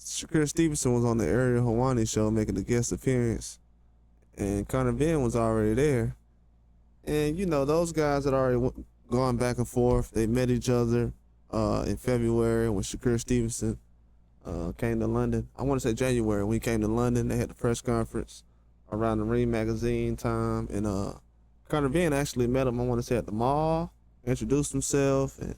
Shakur Stevenson was on the Ariel Helwani show making a guest appearance, and Conor Benn was already there. And those guys had already gone back and forth. They met each other in February when Shakur Stevenson came to London. I want to say January when he came to London. They had the press conference around the Ring magazine time, and Conor Benn actually met him. I want to say at the mall, introduced himself, and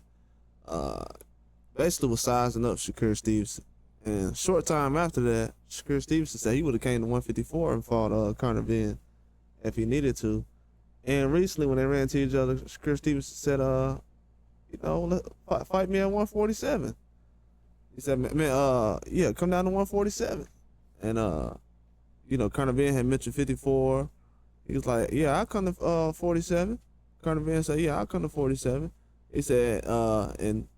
basically was sizing up Shakur Stevenson. And short time after that, Shakur Stevenson said he would have came to 154 and fought Conor Benn if he needed to. And recently, when they ran into each other, Shakur Stevenson said, fight me at 147. He said, man, yeah, come down to 147. And, Conor Benn had mentioned 54. He was like, yeah, I'll come to 47. Conor Benn said, yeah, I'll come to 47. He said, and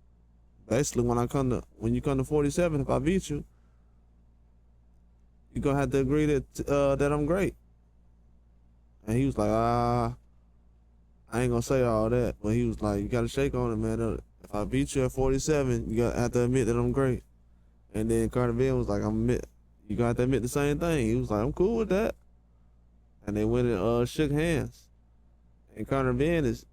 basically when you come to 47, if I beat you, you're going to have to agree that I'm great. And he was like, I ain't going to say all that. But he was like, you got to shake on it, man. If I beat you at 47, you got to have to admit that I'm great. And then Conor Benn was like, you got to admit the same thing. He was like, I'm cool with that. And they went and shook hands. And Conor Benn is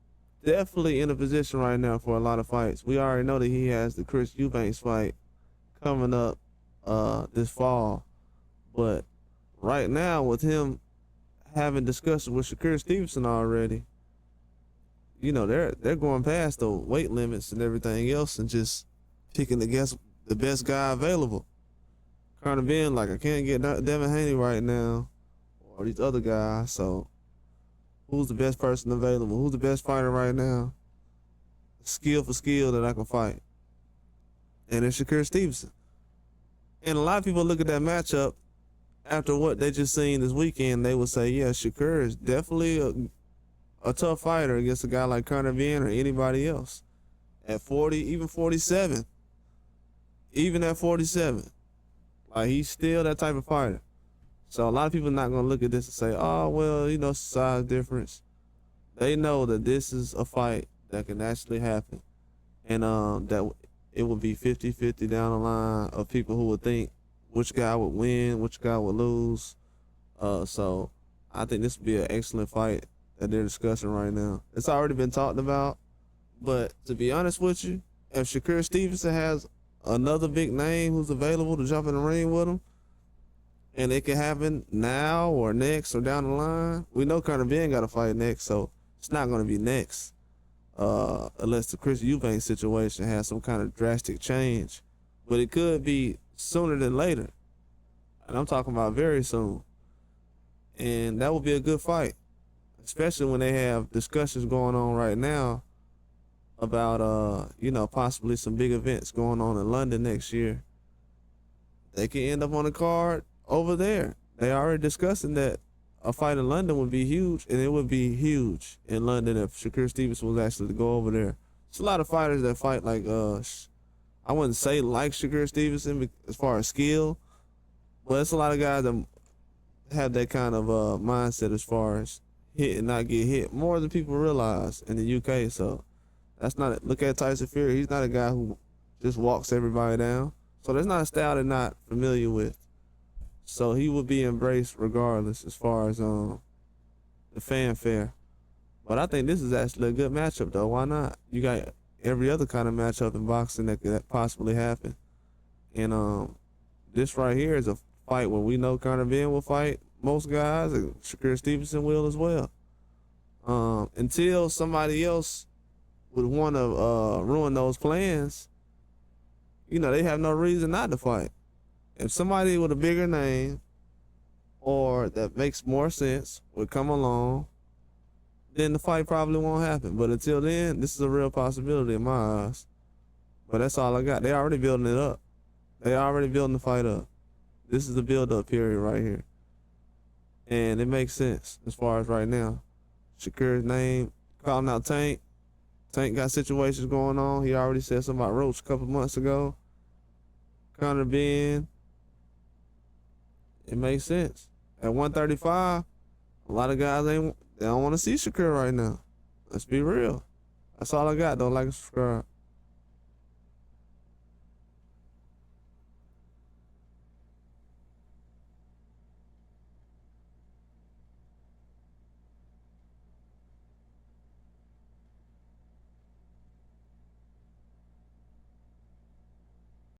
definitely in a position right now for a lot of fights. We already know that he has the Chris Eubanks fight coming up this fall. But right now, with him having discussions with Shakur Stevenson already, they're going past the weight limits and everything else and just picking the best guy available. Conor Benn, like, I can't get Devin Haney right now or these other guys, so who's the best person available? Who's the best fighter right now? Skill for skill that I can fight. And it's Shakur Stevenson. And a lot of people look at that matchup after what they just seen this weekend. They would say, yeah, Shakur is definitely a tough fighter against a guy like Conor Benn or anybody else. At 40, even 47. Even at 47. Like, he's still that type of fighter. So a lot of people are not going to look at this and say, oh, well, size difference. They know that this is a fight that can actually happen. And that it would be 50-50 down the line of people who would think which guy would win, which guy would lose. So I think this would be an excellent fight that they're discussing right now. It's already been talked about. But to be honest with you, if Shakur Stevenson has another big name who's available to jump in the ring with him, and it can happen now or next or down the line. We know Conor Benn got to fight next, so it's not going to be next unless the Chris Eubanks situation has some kind of drastic change. But it could be sooner than later. And I'm talking about very soon. And that would be a good fight, especially when they have discussions going on right now about, possibly some big events going on in London next year. They can end up on the card over there. They already discussing that a fight in London would be huge, and it would be huge in London if Shakur Stevenson was actually to go over there. There's a lot of fighters that fight like, I wouldn't say like Shakur Stevenson as far as skill, but it's a lot of guys that have that kind of mindset as far as hit and not get hit more than people realize in the UK. So that's not it. Look at Tyson Fury. He's not a guy who just walks everybody down. So that's not a style they're not familiar with. So he would be embraced regardless as far as the fanfare. But I think this is actually a good matchup, though. Why not? You got every other kind of matchup in boxing that could possibly happen. And this right here is a fight where we know Conor Benn will fight most guys, and Shakur Stevenson will as well. Until somebody else would want to ruin those plans, they have no reason not to fight. If somebody with a bigger name or that makes more sense would come along, then the fight probably won't happen. But until then, this is a real possibility in my eyes. But that's all I got. They already building it up. They already building the fight up. This is the build-up period right here. And it makes sense as far as right now. Shakur's name, calling out Tank. Tank got situations going on. He already said something about Roach a couple months ago. Conor Benn. It makes sense. At 135, a lot of guys they don't want to see Shakur right now. Let's be real. That's all I got, though. Like and subscribe.